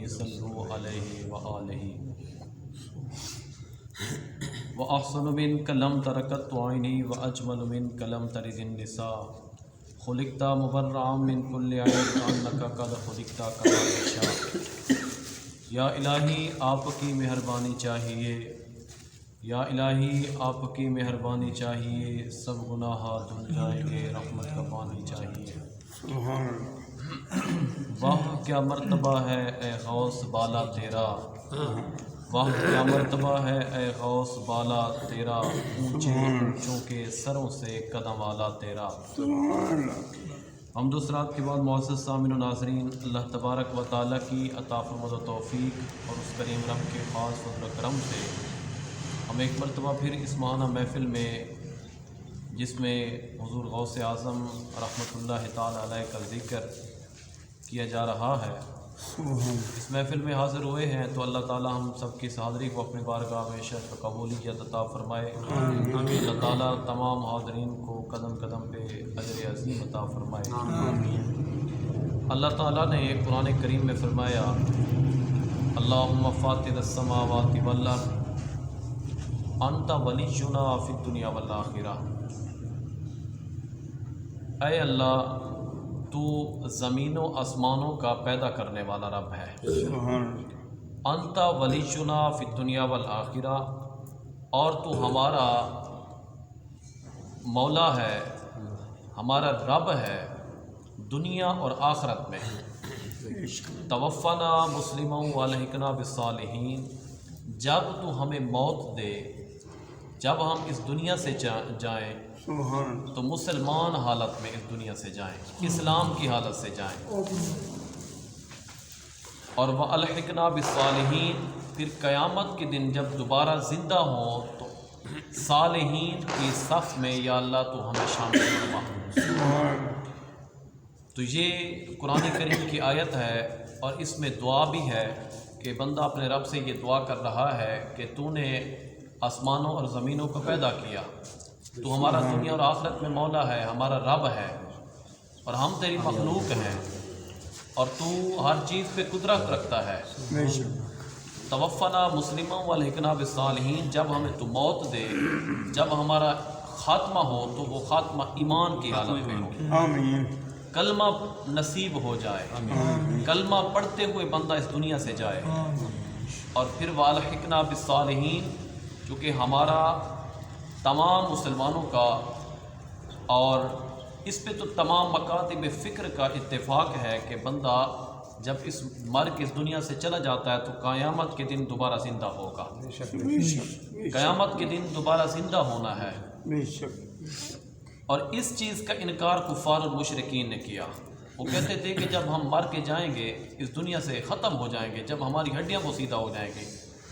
صلوا علیہ وآلہ وأحسن منك لم تركت عيني وأجمل منك لم تلد النساء خلقت مبرعا من كل عيب كأنك قد خلقت كما تشاء۔ یا الہی آپ کی مہربانی چاہیے، یا الہی آپ کی مہربانی چاہیے، سب گناہ دھل جائیں گے، رحمت کا پانی چاہیے۔ واہ کیا مرتبہ ہے اے غوث بالا تیرا، واہ کیا مرتبہ ہے اے غوث بالا تیرا، اونچے اونچوں کے سروں سے قدم والا تیرا۔ حمد و ثنا کے بعد معزز سامعین و ناظرین، اللہ تبارک و تعالیٰ کی عطا فرمود و توفیق اور اس کریم رب کے خاص فضل و کرم سے ہم ایک مرتبہ پھر اس ماہانہ محفل میں، جس میں حضور غوث اعظم رحمۃ اللہ تعالیٰ علیہ کا ذکر کیا جا رہا ہے، اس محفل میں حاضر ہوئے ہیں، تو اللہ تعالیٰ ہم سب کی اس حاضری کو اپنی بارگاہ میں شرف قبولیت عطا فرمائے۔ اللہ تعالیٰ تمام حاضرین کو قدم قدم پہ اجر عظیم عطا فرمائے۔ اللہ تعالیٰ نے قرآن کریم میں فرمایا، اللہم فاطر السماوات والارض انت ولینا فی الدنیا والآخرہ۔ اے اللہ، تو زمین و آسمانوں کا پیدا کرنے والا رب ہے، انت ولینا فی الدنیا والآخرہ، اور تو ہمارا مولا ہے، ہمارا رب ہے دنیا اور آخرت میں۔ توفنا مسلما والحقنا بالصالحین، جب تو ہمیں موت دے، جب ہم اس دنیا سے جائیں تو مسلمان حالت میں اس دنیا سے جائیں، اسلام کی حالت سے جائیں، اور وَأَلْحِقْنَا بِالصَّالِحِينَ، پھر قیامت کے دن جب دوبارہ زندہ ہوں تو صالحین کی صف میں یا اللہ تو ہمیں شامل فرما۔ تو یہ قرآن کریم کی آیت ہے، اور اس میں دعا بھی ہے کہ بندہ اپنے رب سے یہ دعا کر رہا ہے کہ تو نے آسمانوں اور زمینوں کو پیدا کیا، تو ہمارا دنیا اور آخرت میں مولا ہے، ہمارا رب ہے، اور ہم تیری مخلوق ہیں، اور تو ہر چیز پہ قدرت رکھتا ہے۔ توفنا مسلما والحقنا بالصالحین، جب ہمیں تو موت دے، جب ہمارا خاتمہ ہو تو وہ خاتمہ ایمان کی حالت میں ہو، کلمہ نصیب ہو جائے، کلمہ پڑھتے ہوئے بندہ اس دنیا سے جائے، اور پھر والحقنا بالصالحین، چونکہ ہمارا تمام مسلمانوں کا اور اس پہ تو تمام مکاتب فکر کا اتفاق ہے کہ بندہ جب اس مر کے اس دنیا سے چلا جاتا ہے تو قیامت کے دن دوبارہ زندہ ہوگا، قیامت کے دن دوبارہ زندہ ہونا ہے۔ اور اس چیز کا انکار کفار اور مشرکین نے کیا، وہ کہتے تھے کہ جب ہم مر کے جائیں گے، اس دنیا سے ختم ہو جائیں گے، جب ہماری ہڈیاں بوسیدہ ہو جائیں گی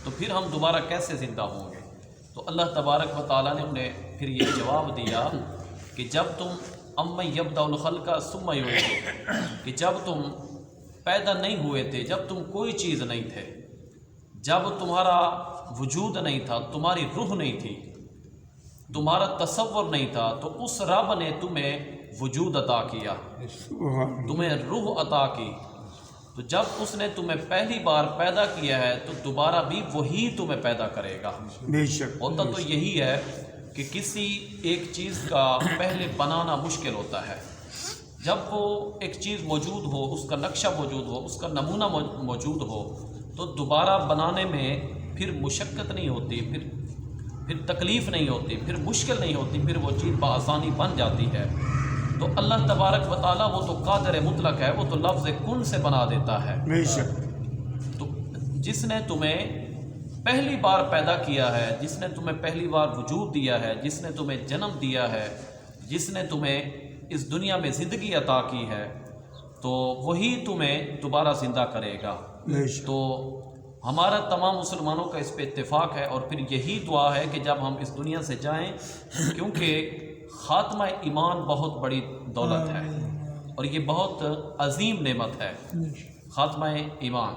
تو پھر ہم دوبارہ کیسے زندہ ہوں گے؟ تو اللہ تبارک و تعالیٰ نے انہیں پھر یہ جواب دیا کہ جب تم امن یبدأ الخلق ثم یعیدہ، کہ جب تم پیدا نہیں ہوئے تھے، جب تم کوئی چیز نہیں تھے، جب تمہارا وجود نہیں تھا، تمہاری روح نہیں تھی، تمہارا تصور نہیں تھا، تو اس رب نے تمہیں وجود عطا کیا، تمہیں روح عطا کی، تو جب اس نے تمہیں پہلی بار پیدا کیا ہے تو دوبارہ بھی وہی تمہیں پیدا کرے گا۔ ہوتا تو یہی ہے کہ کسی ایک چیز کا پہلے بنانا مشکل ہوتا ہے، جب وہ ایک چیز موجود ہو، اس کا نقشہ موجود ہو، اس کا نمونہ موجود ہو، تو دوبارہ بنانے میں پھر مشقت نہیں ہوتی، پھر تکلیف نہیں ہوتی، پھر مشکل نہیں ہوتی، پھر وہ چیز بآسانی بن جاتی ہے۔ تو اللہ تبارک و تعالیٰ وہ تو قادر مطلق ہے، وہ تو لفظ کن سے بنا دیتا ہے۔ تو جس نے تمہیں پہلی بار پیدا کیا ہے، جس نے تمہیں پہلی بار وجود دیا ہے، جس نے تمہیں جنم دیا ہے، جس نے تمہیں اس دنیا میں زندگی عطا کی ہے، تو وہی تمہیں دوبارہ زندہ کرے گا۔ تو ہمارا تمام مسلمانوں کا اس پہ اتفاق ہے، اور پھر یہی دعا ہے کہ جب ہم اس دنیا سے جائیں، کیونکہ خاتمہ ایمان بہت بڑی دولت ہے، اور یہ بہت عظیم نعمت ہے خاتمہ ایمان۔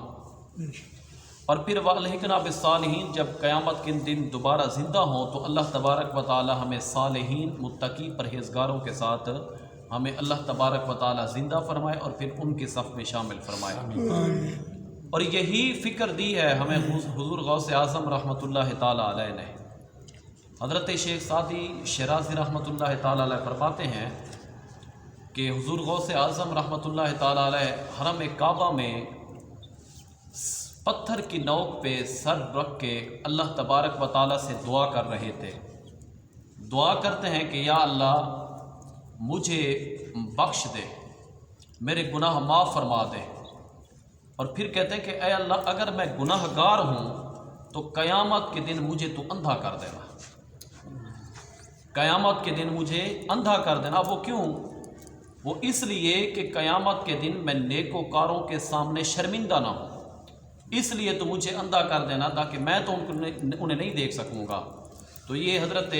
اور پھر وَأَلْحِقْنَا بِالصَّالِحِينَ، جب قیامت کے دن دوبارہ زندہ ہوں تو اللہ تبارک و تعالی ہمیں صالحین، متقی، پرہیزگاروں کے ساتھ ہمیں اللہ تبارک و تعالی زندہ فرمائے، اور پھر ان کے صف میں شامل فرمائے۔ اور یہی فکر دی ہے ہمیں حضور غوث اعظم رحمۃ اللہ تعالیٰ علیہ نے۔ حضرت شیخ سعدی شیرازی رحمۃ اللہ تعالیٰ علیہ فرماتے ہیں کہ حضور غوث اعظم رحمۃ اللہ تعالیٰ علیہ حرم کعبہ میں پتھر کی نوک پہ سر رکھ کے اللہ تبارک و تعالیٰ سے دعا کر رہے تھے۔ دعا کرتے ہیں کہ یا اللہ مجھے بخش دے، میرے گناہ معاف فرما دے، اور پھر کہتے ہیں کہ اے اللہ اگر میں گناہ گار ہوں تو قیامت کے دن مجھے تو اندھا کر دینا، قیامت کے دن مجھے اندھا کر دینا۔ وہ کیوں؟ وہ اس لیے کہ قیامت کے دن میں نیکوکاروں کے سامنے شرمندہ نہ ہوں، اس لیے تو مجھے اندھا کر دینا تاکہ میں تو انہیں نہیں دیکھ سکوں گا۔ تو یہ حضرت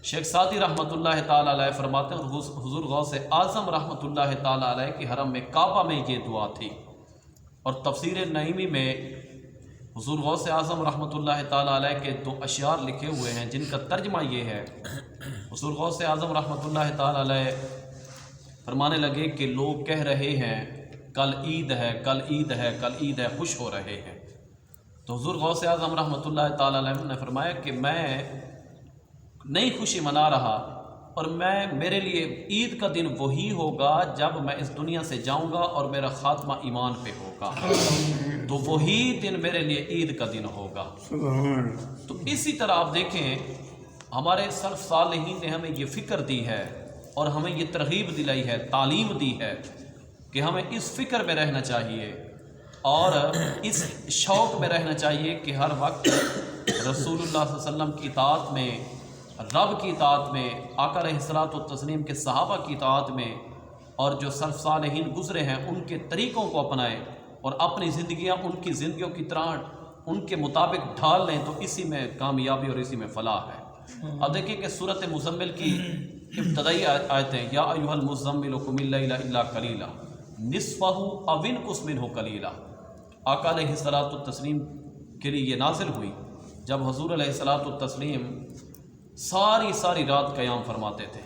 شیخ سعدی رحمۃ اللہ تعالیٰ علیہ فرماتے ہیں، اور حضور غوث اعظم رحمۃ اللہ تعالیٰ علیہ کی حرم میں کعبہ میں یہ دعا تھی۔ اور تفسیر نعیمی میں حضور غوث اعظم رحمۃ اللہ تعالیٰ علیہ کے 2 اشعار لکھے ہوئے ہیں جن کا ترجمہ یہ ہے۔ حضور غوث اعظم رحمۃ اللہ تعالیٰ علیہ فرمانے لگے کہ لوگ کہہ رہے ہیں کل عید ہے، کل عید ہے، کل عید ہے، خوش ہو رہے ہیں۔ تو حضور غوث اعظم رحمۃ اللہ تعالیٰ علیہ نے فرمایا کہ میں نئی خوشی منا رہا، اور میرے لیے عید کا دن وہی ہوگا جب میں اس دنیا سے جاؤں گا اور میرا خاتمہ ایمان پہ ہوگا، تو وہی دن میرے لیے عید کا دن ہوگا۔ تو اسی طرح آپ دیکھیں ہمارے سلف صالحین نے ہمیں یہ فکر دی ہے اور ہمیں یہ ترغیب دلائی ہے، تعلیم دی ہے کہ ہمیں اس فکر میں رہنا چاہیے اور اس شوق میں رہنا چاہیے کہ ہر وقت رسول اللہ صلی اللہ علیہ وسلم کی اطاعت میں، رب کی اطاعت میں، آقا علیہ الصلوۃ والتسلیم کے صحابہ کی اطاعت میں، اور جو سلف صالحین گزرے ہیں ان کے طریقوں کو اپنائیں اور اپنی زندگیاں ان کی زندگیوں کی طرح ان کے مطابق ڈھال لیں، تو اسی میں کامیابی اور اسی میں فلاح ہے۔ اب دیکھیں کہ سورۃ مزمل کی ابتدائی آیتیں، یا ایھا المزمل قم اللیل الا قلیلا نصفہ او انقص منہ قلیلا، آقا علیہ الصلوۃ والتسلیم کے لیے یہ نازل ہوئی جب حضور علیہ الصلوۃ والتسلیم ساری رات قیام فرماتے تھے،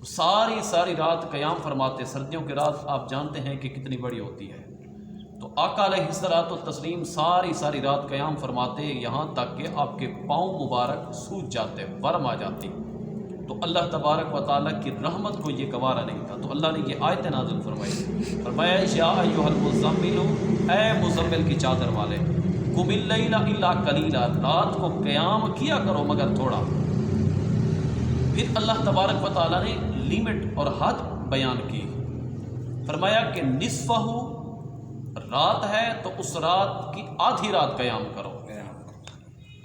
ساری رات قیام فرماتے۔ سردیوں کی رات آپ جانتے ہیں کہ کتنی بڑی ہوتی ہے، تو آقا علیہ الصلوۃ والتسلیم ساری رات قیام فرماتے یہاں تک کہ آپ کے پاؤں مبارک سوج جاتے، ورم آ جاتی۔ تو اللہ تبارک و تعالیٰ کی رحمت کو یہ گوارا نہیں تھا، تو اللہ نے یہ آیت نازل فرمایا یا ایھا المزمل، اے مزمل کی چادر والے، قم اللیل الا قلیلا، رات کو قیام کیا کرو مگر تھوڑا۔ پھر اللہ تبارک و تعالیٰ نے لیمٹ اور حد بیان کی، فرمایا کہ نصفہ رات ہے تو اس رات کی آدھی رات قیام کرو،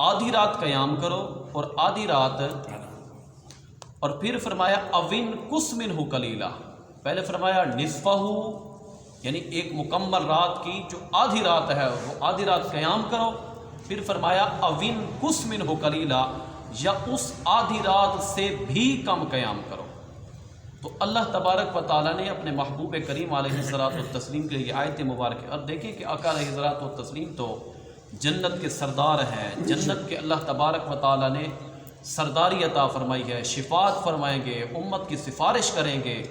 آدھی رات قیام کرو اور آدھی رات، اور پھر فرمایا اوین قص منہ قلیلا، پہلے فرمایا نصفہ یعنی ایک مکمل رات کی جو آدھی رات ہے وہ آدھی رات قیام کرو، پھر فرمایا اوین قص منہ قلیلا، یا اس آدھی رات سے بھی کم قیام کرو۔ تو اللہ تبارک و تعالیٰ نے اپنے محبوب کریم علیہ الصلوۃ والتسلیم کے لیے آیت مبارک، اور دیکھیں کہ آقا علیہ الصلوۃ والتسلیم تو جنت کے سردار ہیں، جنت کے اللہ تبارک و تعالیٰ نے سرداری عطا فرمائی ہے، شفاعت فرمائیں گے، امت کی سفارش کریں گے،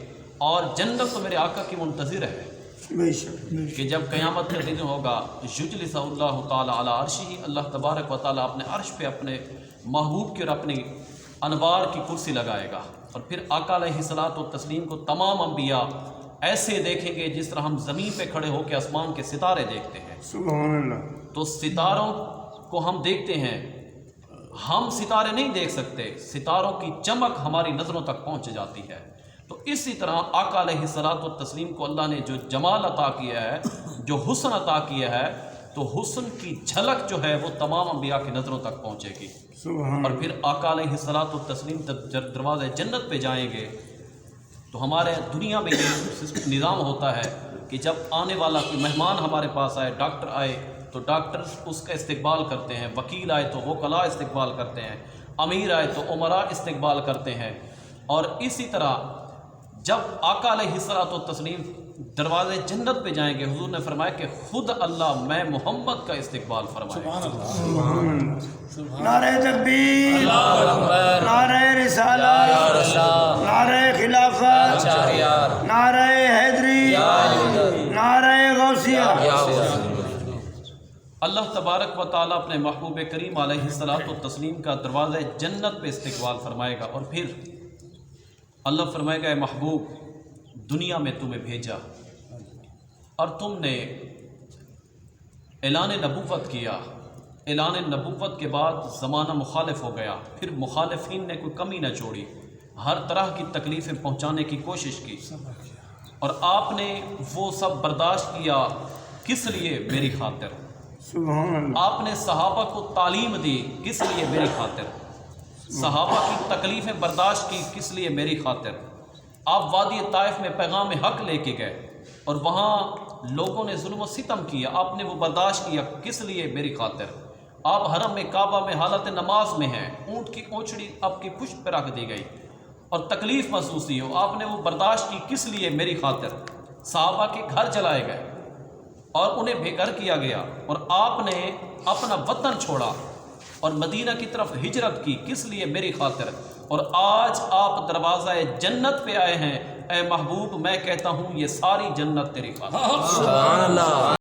اور جنت تو میرے آقا کی منتظر ہے کہ جب قیامت کا دن ہوگا یجلس اللہ تعالیٰ علی عرشہ، اللہ تبارک و تعالیٰ اپنے عرش پہ اپنے محبوب کی اور اپنی انوار کی کرسی لگائے گا، اور پھر آقا علیہ الصلوۃ والتسلیم کو تمام انبیاء ایسے دیکھیں گے جس طرح ہم زمین پہ کھڑے ہو کے آسمان کے ستارے دیکھتے ہیں۔ سبحان اللہ۔ تو ستاروں کو ہم دیکھتے ہیں، ہم ستارے نہیں دیکھ سکتے، ستاروں کی چمک ہماری نظروں تک پہنچ جاتی ہے۔ تو اسی طرح آقا علیہ الصلوۃ والتسلیم کو اللہ نے جو جمال عطا کیا ہے، جو حسن عطا کیا ہے، تو حسن کی جھلک جو ہے وہ تمام انبیاء کی نظروں تک پہنچے گی۔ اور پھر آقا علیہ الصلوۃ والتسلیم جب دروازے جنت پہ جائیں گے تو ہمارے دنیا میں یہ نظام ہوتا ہے کہ جب آنے والا کوئی مہمان ہمارے پاس آئے، ڈاکٹر آئے تو ڈاکٹر اس کا استقبال کرتے ہیں، وکیل آئے تو وکلاء استقبال کرتے ہیں، امیر آئے تو امراء استقبال کرتے ہیں۔ اور اسی طرح جب آقا علیہ الصلوۃ والتسلیم دروازے جنت پہ جائیں گے، حضور نے فرمایا کہ خود اللہ میں محمد کا استقبال فرمائے۔ نعرہ تکبیر، نعرہ رسالت، نعرہ خلافت، نعرہ حیدری، نعرہ غوثیہ۔ اللہ تبارک و تعالیٰ اپنے محبوب کریم علیہ الصلاۃ والتسلیم کا دروازہ جنت پہ استقبال فرمائے گا، اور پھر اللہ فرمائے گا اے محبوب دنیا میں تمہیں بھیجا اور تم نے اعلان نبوت کیا، اعلان نبوت کے بعد زمانہ مخالف ہو گیا، پھر مخالفین نے کوئی کمی نہ چھوڑی، ہر طرح کی تکلیفیں پہنچانے کی کوشش کی، اور آپ نے وہ سب برداشت کیا کس لیے؟ میری خاطر۔ سبحان اللہ۔ آپ نے صحابہ کو تعلیم دی کس لیے؟ میری خاطر۔ صحابہ کی تکلیفیں برداشت کی کس لیے؟ میری خاطر۔ آپ وادی طائف میں پیغام حق لے کے گئے اور وہاں لوگوں نے ظلم و ستم کیا، آپ نے وہ برداشت کیا کس لیے؟ میری خاطر۔ آپ حرم میں کعبہ میں حالت نماز میں ہیں، اونٹ کی اونچڑی آپ کی پشت پہ رکھ دی گئی اور تکلیف محسوس ہو، آپ نے وہ برداشت کی کس لیے؟ میری خاطر۔ صحابہ کے گھر جلائے گئے اور انہیں بے گھر کیا گیا، اور آپ نے اپنا وطن چھوڑا اور مدینہ کی طرف ہجرت کی کس لیے؟ میری خاطر۔ اور آج آپ دروازہ جنت پہ آئے ہیں، اے محبوب میں کہتا ہوں یہ ساری جنت تیری خاطر۔